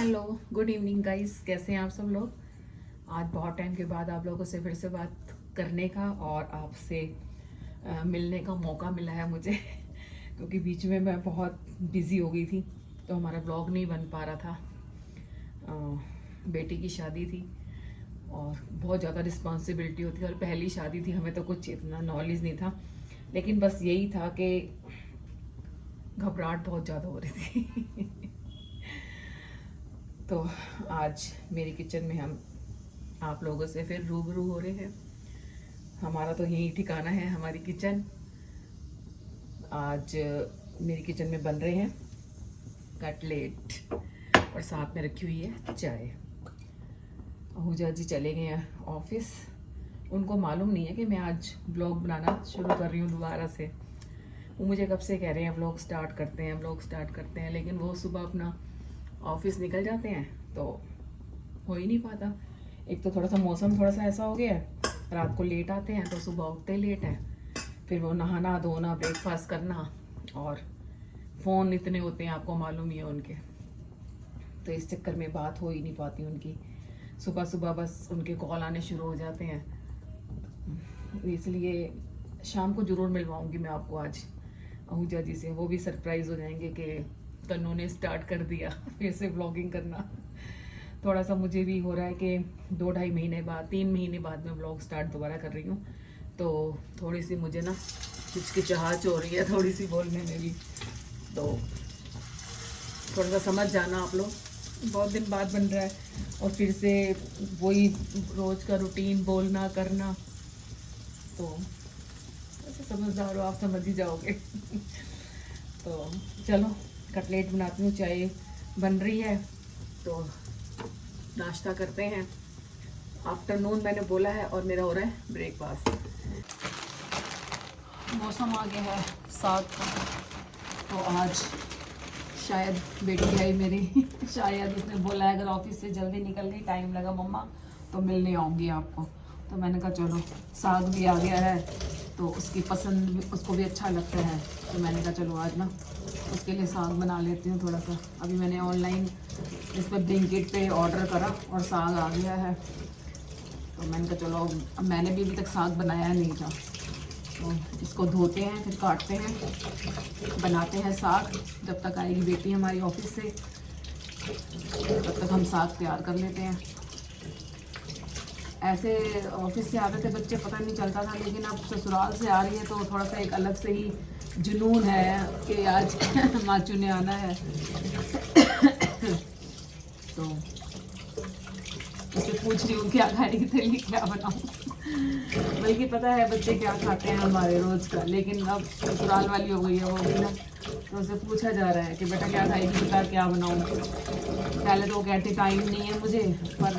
Hello, good evening guys. कैसे हैं आप सब लोग। आज बहुत टाइम के बाद आप लोगों से फिर से बात करने का और आपसे मिलने का मौका मिला है मुझे क्योंकि बीच में मैं बहुत बिज़ी हो गई थी तो हमारा ब्लॉग नहीं बन पा रहा था। बेटी की शादी थी और बहुत ज़्यादा रिस्पॉन्सिबिलिटी होती है और पहली शादी थी, हमें तो कुछ इतना नॉलेज नहीं था, लेकिन बस यही था कि घबराहट बहुत ज़्यादा हो रही थी तो आज मेरी किचन में हम आप लोगों से फिर रूबरू हो रहे हैं। हमारा तो यही ठिकाना है, हमारी किचन। आज मेरी किचन में बन रहे हैं कटलेट और साथ में रखी हुई है चाय। आहूजा जी चले गए हैं ऑफिस। उनको मालूम नहीं है कि मैं आज ब्लॉग बनाना शुरू कर रही हूँ दोबारा से। वो मुझे कब से कह रहे हैं ब्लॉग स्टार्ट करते हैं, ब्लॉग स्टार्ट करते हैं, लेकिन वो सुबह अपना ऑफिस निकल जाते हैं तो हो ही नहीं पाता। एक तो थोड़ा सा मौसम थोड़ा सा ऐसा हो गया है, रात को लेट आते हैं तो सुबह उठते लेट हैं, फिर वो नहाना धोना ब्रेकफास्ट करना और फ़ोन इतने होते हैं, आपको मालूम ही है उनके। तो इस चक्कर में बात हो ही नहीं पाती उनकी। सुबह सुबह बस उनके कॉल आने शुरू हो जाते हैं, इसलिए शाम को ज़रूर मिलवाऊंगी मैं आपको आज आहूजा जी से। वो भी सरप्राइज़ हो जाएंगे कि तन्नू ने स्टार्ट कर दिया फिर से ब्लॉगिंग करना। थोड़ा सा मुझे भी हो रहा है कि 2-2.5 महीने बाद 3 महीने बाद मैं ब्लॉग स्टार्ट दोबारा कर रही हूँ, तो थोड़ी सी मुझे ना हिचकिचाहट हो रही है थोड़ी सी बोलने में भी। तो थोड़ा सा समझ जाना आप लोग, बहुत दिन बाद बन रहा है और फिर से वही रोज़ का रूटीन बोलना करना, तो ऐसे समझदार हो आप, समझ ही जाओगे तो चलो कटलेट बनाती हूँ, चाय बन रही है तो नाश्ता करते हैं। आफ्टरनून मैंने बोला है और मेरा हो रहा है ब्रेकफास्ट। मौसम आ गया है साग का, तो आज शायद बेटी आई मेरी शायद उसने बोला है अगर ऑफिस से जल्दी निकल गई, टाइम लगा मम्मा तो मिलने आऊँगी आपको। तो मैंने कहा चलो साग भी आ गया है तो उसकी पसंद उसको भी अच्छा लगता है, तो मैंने कहा चलो आज ना उसके लिए साग बना लेती हूँ थोड़ा सा। अभी मैंने ऑनलाइन इस पर ब्लिंकिट पे ऑर्डर करा और साग आ गया है, तो मैंने कहा चलो अब मैंने भी अभी तक साग बनाया नहीं था, तो इसको धोते हैं फिर काटते हैं बनाते हैं साग। जब तक आएगी बेटी हमारी ऑफिस से तब तक हम साग तैयार कर लेते हैं। ऐसे ऑफिस से आते थे बच्चे पता नहीं चलता था, लेकिन अब ससुराल से आ रही है तो थोड़ा सा एक अलग से ही जुनून है कि आज माचू ने आना है तो उससे पूछ रही हूँ क्या खाएगी, तेरे लिए क्या बनाऊँ। बल्कि पता है बच्चे क्या खाते हैं हमारे रोज़ का, लेकिन अब ससुराल वाली हो गई है वो भी ना, तो उससे पूछा जा रहा है कि बेटा क्या खाएगी, बता क्या बनाऊँ। पहले तो वो कहती टाइम नहीं है मुझे, पर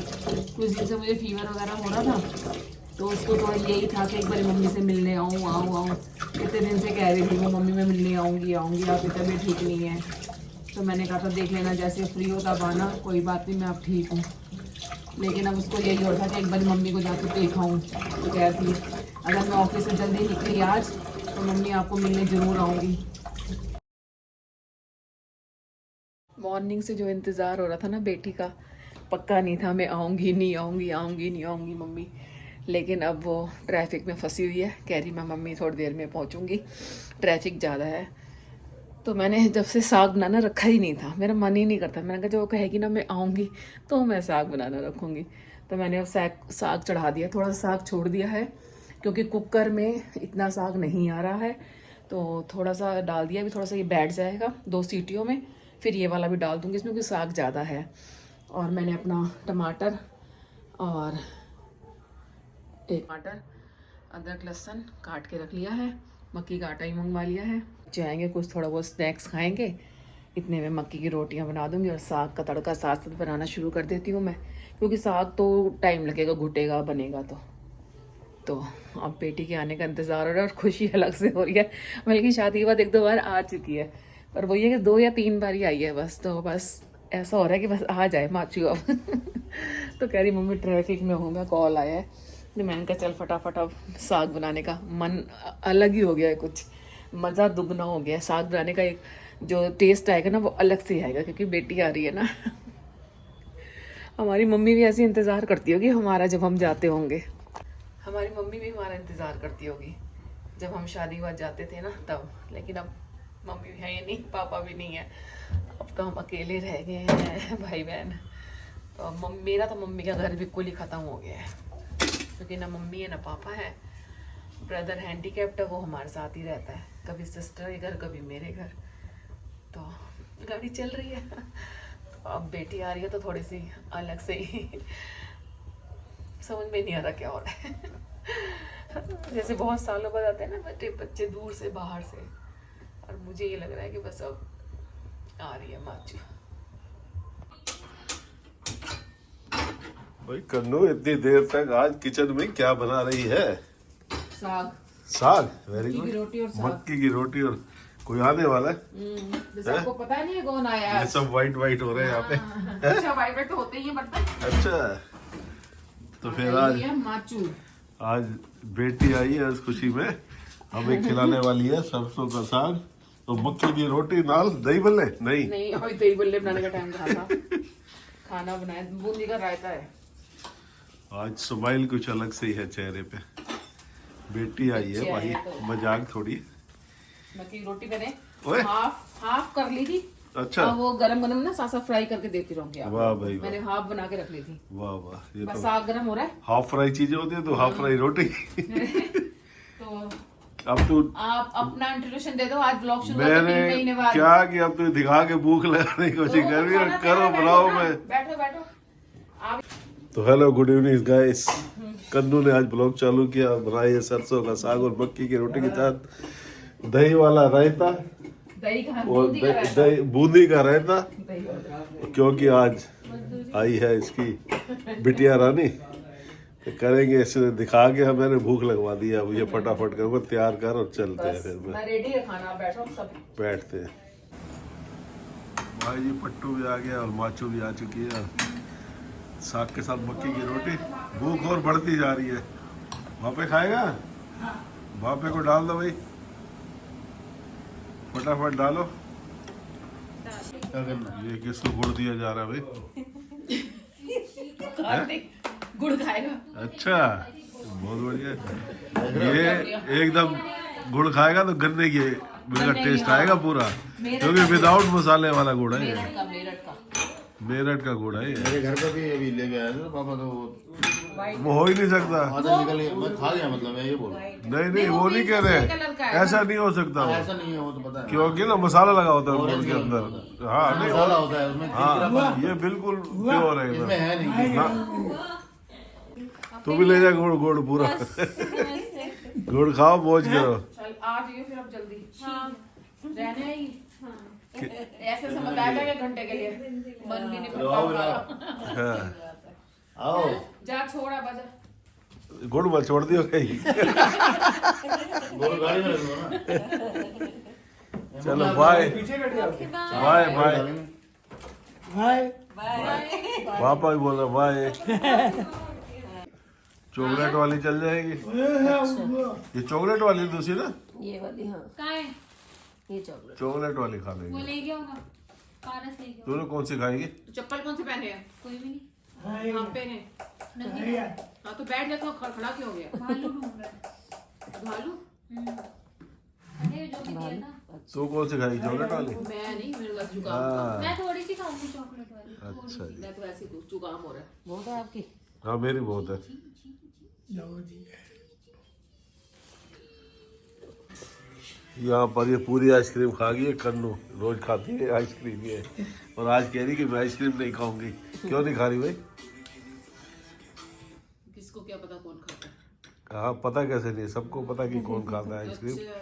कुछ दिन से मुझे फीवर वगैरह हो रहा था तो उसको थोड़ा यही था कि एक बार मम्मी से मिलने आऊँ। इतने दिन से कह रही थी वो मम्मी मैं मिलने आऊँगी, आपकी तबीयत ठीक नहीं है। तो मैंने कहा था देख लेना जैसे फ्री हो तब आना, कोई बात नहीं मैं अब ठीक हूँ। लेकिन अब उसको यही हो था कि एक बार मम्मी को जाकर देखाऊँ, तो कह रही थी अगर मैं ऑफिस से जल्दी निकली आज तो मम्मी आपको मिलने ज़रूर आऊँगी। मॉर्निंग से जो इंतज़ार हो रहा था ना बेटी का, पक्का नहीं था मैं आऊँगी नहीं आऊँगी मम्मी, लेकिन अब वो ट्रैफिक में फंसी हुई है, कह रही मैं मम्मी थोड़ी देर में पहुँचूँगी, ट्रैफिक ज़्यादा है। तो मैंने जब से साग बनाना रखा ही नहीं था, मेरा मन ही नहीं करता, मैंने कहा जो कहेगी ना मैं आऊँगी तो मैं साग बनाना रखूँगी। तो मैंने अब साग चढ़ा दिया, थोड़ा सा साग छोड़ दिया है क्योंकि कुकर में इतना साग नहीं आ रहा है, तो थोड़ा सा डाल दिया, अभी थोड़ा सा ये बैठ जाएगा 2 सीटियों में, फिर ये वाला भी डाल दूँगी इसमें क्योंकि साग ज़्यादा है। और मैंने अपना टमाटर और टमाटर अदरक लहसुन काट के रख लिया है, मक्की का आटा ही मंगवा लिया है। जाएंगे कुछ थोड़ा बहुत स्नैक्स खाएंगे, इतने में मक्की की रोटियां बना दूंगी और साग का तड़का साथ साथ बनाना शुरू कर देती हूँ मैं, क्योंकि साग तो टाइम लगेगा घुटेगा बनेगा तो अब बेटी के आने का इंतज़ार हो रहा है और खुशी अलग से हो रही है। बल्कि शादी के बाद 1-2 बार आ चुकी है, पर वही है कि 2 या 3 बार ही आई है बस, तो बस ऐसा हो रहा है कि बस आ जाए माचू अब तो कह रही मम्मी ट्रैफिक में हूँ मैं, कॉल आया है। तो मैंने कहा चल फटाफट अब साग बनाने का मन अलग ही हो गया है, कुछ मज़ा दुगना हो गया है साग बनाने का। एक जो टेस्ट आएगा ना वो अलग से आएगा क्योंकि बेटी आ रही है ना हमारी मम्मी भी ऐसे इंतज़ार करती होगी हमारा जब हम जाते होंगे। हमारी मम्मी भी हमारा इंतज़ार करती होगी जब हम शादी के बाद जाते थे ना तब। लेकिन अब मम्मी भी है नहीं, पापा भी नहीं है, अब तो हम अकेले रह गए हैं भाई बहन। तो अब मेरा तो मम्मी का घर बिल्कुल ही ख़त्म हो गया है, क्योंकि ना मम्मी है ना पापा है। ब्रदर हैंडीकैप्ड है, वो हमारे साथ ही रहता है, कभी सिस्टर के घर कभी मेरे घर। तो गाड़ी चल रही है। तो अब बेटी आ रही है तो थोड़ी सी अलग से ही समझ में नहीं आ रहा क्या हो रहा है। जैसे बहुत सालों बाद आते हैं ना बच्चे दूर से बाहर से, और मुझे ये लग रहा है कि बस अब आ रही है माचू। भाई कन्नू इतनी देर तक आज किचन में क्या बना रही है? साग, वेरी मक्की की रोटी और गुड। साग। मक्की की रोटी और कोई आने वाला है? जैसे आपको पता नहीं है कौन आया ये आज। सब वाइट वाइट हो रहे हैं यहाँ पे। अच्छा वाइट तो होते ही है बर्तन। अच्छा, तो फिर आज ये माचू। आज बेटी आई है इस खुशी में, हमें खिलाने वाली है सरसों का साग तो मक्की की रोटी नाल दही बल्ले नहीं अभी दही बल्ले बनाने का टाइम कहाँ था। खाना बनाया, बूंदी का रायता है। आज स्माइल कुछ अलग से ही है चेहरे पे। बेटी आई है भाई, मजाक थोड़ी। मक्की की रोटी मैंने ओए। हाफ कर ली थी। अच्छा, अब वो गरम गरम ना सासा फ्राई करके देती रहूंगी आपको। वाह भाई वाह, मैंने हाफ बना के रख ली थी। वाह वाह, ये बस तो साग गरम हो रहा है। हाफ फ्राई चीजें होती है तो हाफ फ्राई रोटी। तो अब तू आप अपना इंट्रोडक्शन दे दो। आज ब्लॉग शुरू हुआ 3 महीने मैंने बाद। क्या कि अब तू दिखा के भूख लगाने की कोशिश कर रही है। करो बनाओ मैं। बैठो आप। तो हेलो गुड इवनिंग गाइस। कन्नू ने आज ब्लॉग चालू किया, बनाई है सरसों का साग और मक्की की रोटी के साथ दही वाला रायता दही का और बूंदी का रायता। दही बूंदी का रायता, दही वाला। क्योंकि आज आई है इसकी बिटिया रानी। तो करेंगे इसे दिखा के, हम मैंने भूख लगवा दी है। अब ये फटाफट कर तैयार कर और चलते हैं। फिर मैं रेडी है खाना, आप बैठो सब। बैठते हैं। भाई जी पट्टू भी आ गया और माचू भी आ चुकी है। साग के साथ मक्की की रोटी, भूख और बढ़ती जा रही है। वहाँ पे खाएगा? वहाँ पे को डाल दो भाई, फटाफट डालो। ये किसको गुड़ दिया जा रहा है भाई? गुड़ खाएगा। अच्छा, बहुत बढ़िया। ये एकदम गुड़ खाएगा तो गन्ने की का टेस्ट आएगा पूरा, क्योंकि विदाउट मसाले वाला गुड़ है। मेरठ का गुड़ है ये। मेरे घर पे भी अभी ले गया है पापा, तो वो हो ही नहीं सकता। आधा निकल गया, मैं खा गया, मतलब मैं ये बोल रहा हूँ। नहीं वो नहीं कह रहे, ऐसा नहीं हो सकता वो, ऐसा नहीं है, वो तो पता है, क्योंकि ना मसाला लगा होता है गुड़ के अंदर। हाँ नहीं, मसाला होता है उसमें, हाँ ये बिल्कुल प्योर है इसमें एकदम। है नहीं। हाँ, तू भी ले जा गुड़ गुड़ पूरा। गुड़ खाओ, मौज करो। चल आ जाइए फिर अब जल्दी। रहने आएगी। ऐसे समझ आएगा कि घंटे के लिए मन भी नहीं करता। हाँ, आओ जा छोड़ा बजा। गुड़ मत छोड़ दियो कहीं। गोल गाड़ी में रख लो ना। चलो बाय बाय बाय। पापा भी बोल रहा बाय। चॉकलेट वाली चल जाएगी। ये चॉकलेट वाली दूसरी ना, ये वाली, हाँ कहाँ है? ये चॉकलेट। चॉकलेट वाली खा वो लेंगे। ले गया होगा, पारस ले गया। दोनों कौन सी खाएगी? तो चप्पल कौन से पहने हैं? कोई भी नहीं। हाँ पहने। नंदी हाँ तो बैठ जाता, खड़ा क्यों हो गया? भालू ढूंढ रहा है। भालू? अरे जो भी दिया था। तो कौन सी खाएगी? चॉकलेट वाली? मैं नहीं, मेरे पास जुकाम। हाँ मैं थोड़ी सी खाऊंगी चॉकलेट वाली। अच्छा जी। मैं तो ऐसे ही जुकाम हो रहा है। बहुत है आपकी। हाँ मेरी बहुत है। यहाँ पर ये पूरी आइसक्रीम खा गई है कन्नू, रोज खाती है आइसक्रीम ये, और आज कह रही कि मैं आइसक्रीम नहीं खाऊंगी। क्यों नहीं खा रही भाई? किसको क्या पता कौन खाता है? हाँ पता कैसे नहीं, सबको पता कि कौन खाता है आइसक्रीम। अच्छा,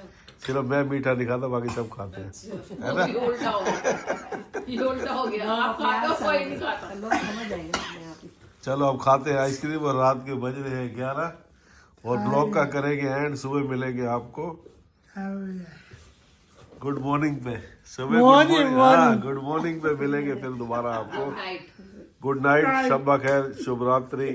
सिर्फ मैं मीठा नहीं खाता, बाकी सब खाते हैं। है ना? ये उल्टा हो गया। ये उल्टा हो गया। आप खाते हो, कोई नहीं खाता। लोग समझ जाएंगे ना अपने आप ही। चलो अब खाते हैं आइसक्रीम, और रात के बज रहे हैं 11, और ब्लॉग का करेंगे एंड। सुबह मिलेंगे आपको गुड मॉर्निंग पे। सुबह गुड मॉर्निंग, हाँ गुड मॉर्निंग पे मिलेंगे फिर दोबारा आपको। नाइट। गुड नाइट, शब्बा खैर, शुभ रात्रि।